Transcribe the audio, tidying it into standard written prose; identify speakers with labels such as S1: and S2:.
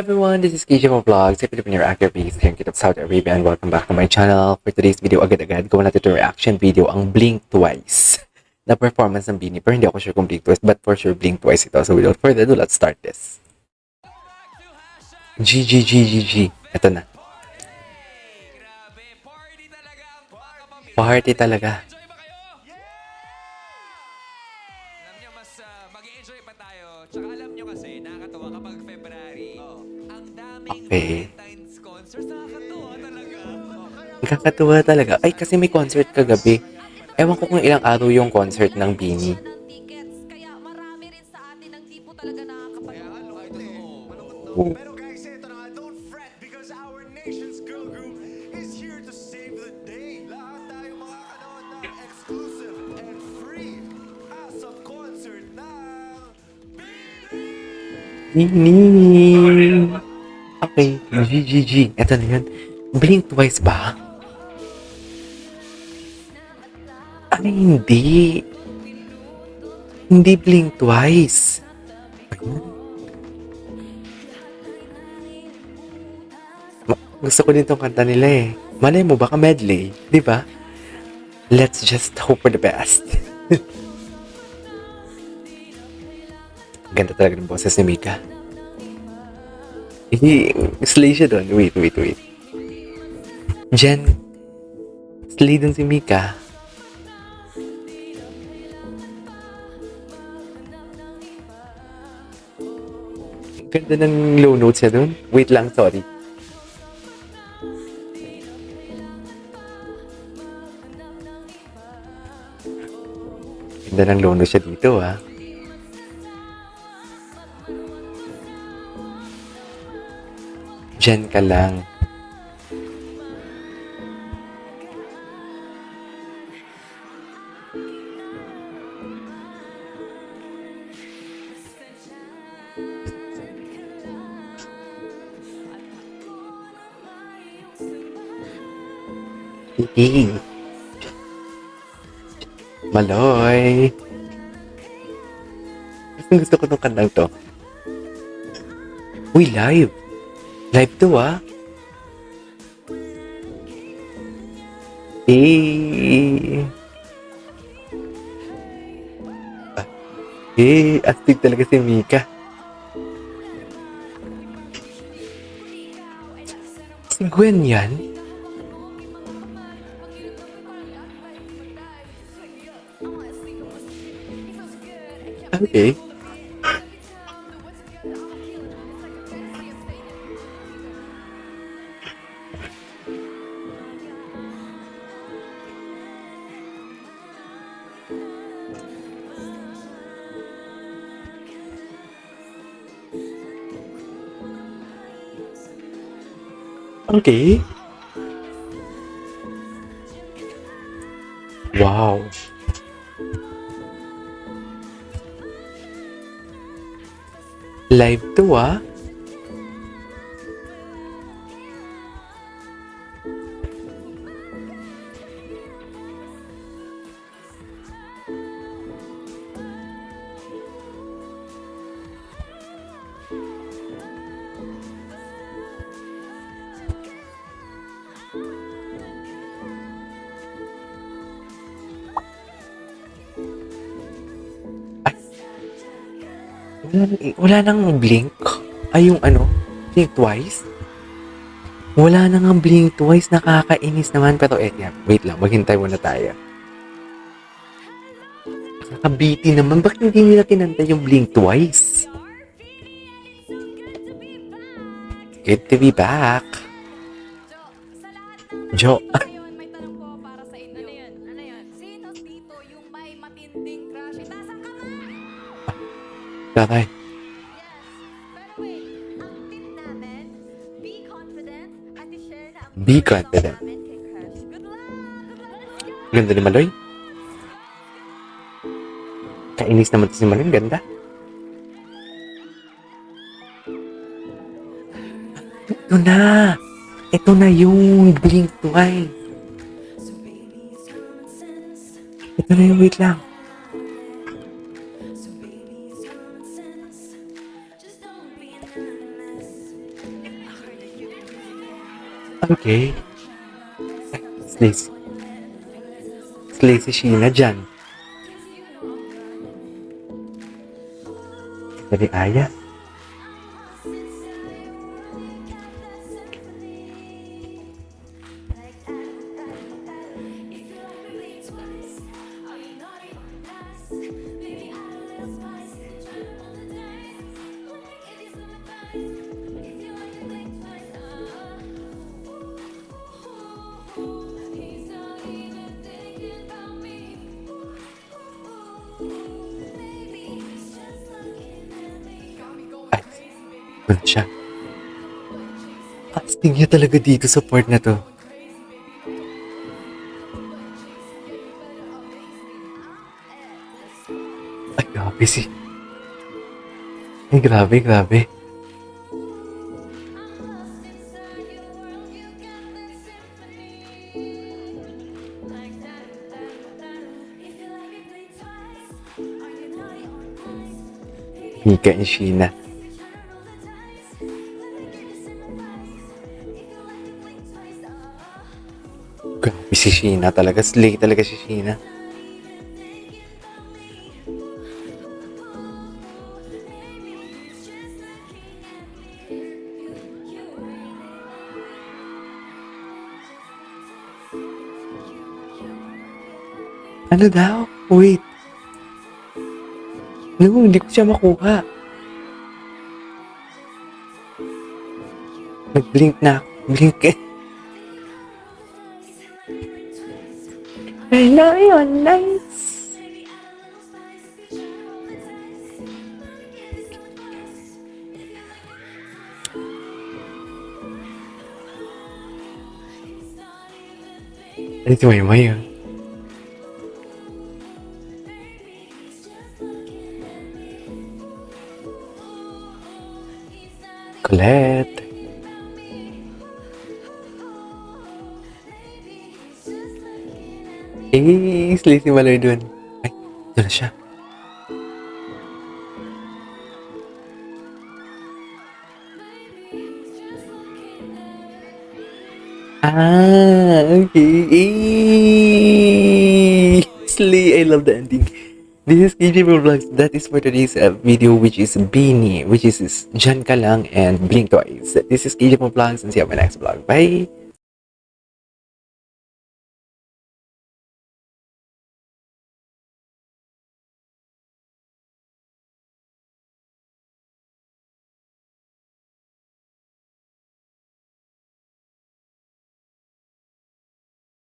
S1: everyone, this is KJ Vlogs. If you're your actor, please thank you to Saudi Arabia and welcome back to my channel. For today's video, agad-agad, gawa natin ito reaction video, ang Blink Twice na performance ng Bini. Pero hindi ako sure kung Blink Twice, but for sure Blink Twice ito. So without further ado, let's start this. GGGGG. Ito na. Party talaga.
S2: Alam nyo, mas mag-enjoy pa tayo. Tsaka alam nyo kasi, nakakatawa kapag February. Ang daming Valentine's concerts. Nakakatawa talaga.
S1: Nakakatuwa talaga. Ay, kasi may concert kagabi. Ewan ko kung ilang araw yung concert ng Bini.
S3: Kaya marami rin sa atin ang di po talaga nakakapanood.
S2: Pero guys, ito na nga, don't fret because our nation's girl group is here to save the day. Lahat tayo makakanood ng exclusive and free sa concert ng
S1: Bini. Okay, GGG. Ito na yun. Blink Twice ba? Ay, hindi. Hindi Blink Twice. Gusto ko din tong kanta nila eh. Malay mo, baka medley. Di ba? Let's just hope for the best. Ganda talaga ng boses ni Mika. Slay siya doon. Wait. Jen, slay doon si Mika. Ganda ng low notes niya doon. Wait lang, sorry. Ganda ng low notes siya dito, ha. Diyan ka lang. Hihi. Maloy. Gusto ko itong kantang to. Uy, live. Live to, ah. Astig talaga si Mika. Si Gwen yan? Okay. Okay. Wow. Live to, ah. Wala nang Blink. Ay, yung ano, Blink Twice. Wala nang Blink Twice. Nakakainis naman. Pero yeah, wait lang. Maghintay muna tayo. Nakakabiti naman. Bakit hindi nila kinanta yung Blink Twice? Good to be back. Jo.
S3: Ngayon, may tanong po para sa inyo. Ano yan? Sino dito yung may matinding crush? Itasan ka nga!
S1: Tatay.
S3: Pero wait, ang tip namin, be confident at i-share na ang
S1: Be confident.
S3: namin kay crush. Good luck! Let's go!
S1: Ganda ni Maloy. Kainis naman si Maloy. Ganda. Ito na. Ito na yung Blink Twice. Ito na yung wait lang. Okay. Slacy. Slacy Sheena dyan. Dari Aya. Ay, doon siya. Astig niya talaga dito sa part na to. Ay, grabe si. Ay, grabe, grabe. Mika and Sheena. Grabe si Sheena talaga. Slay talaga si Sheena. Ano daw? Wait. No, hindi ko siya makuha. Nag-blink na. Blink eh. I know you're nice. Ano si Maymay ah? Colette. Eh, slay si Malloy dun. Ay, doon na siya. Ah, okay. Eh, slay, I love the ending. This is KJ Vlogs. That is for today's video, which is Beanie, which is Jan Ka Lang and Blink Twice. This is KJ Vlogs and see you on my next vlog. Bye!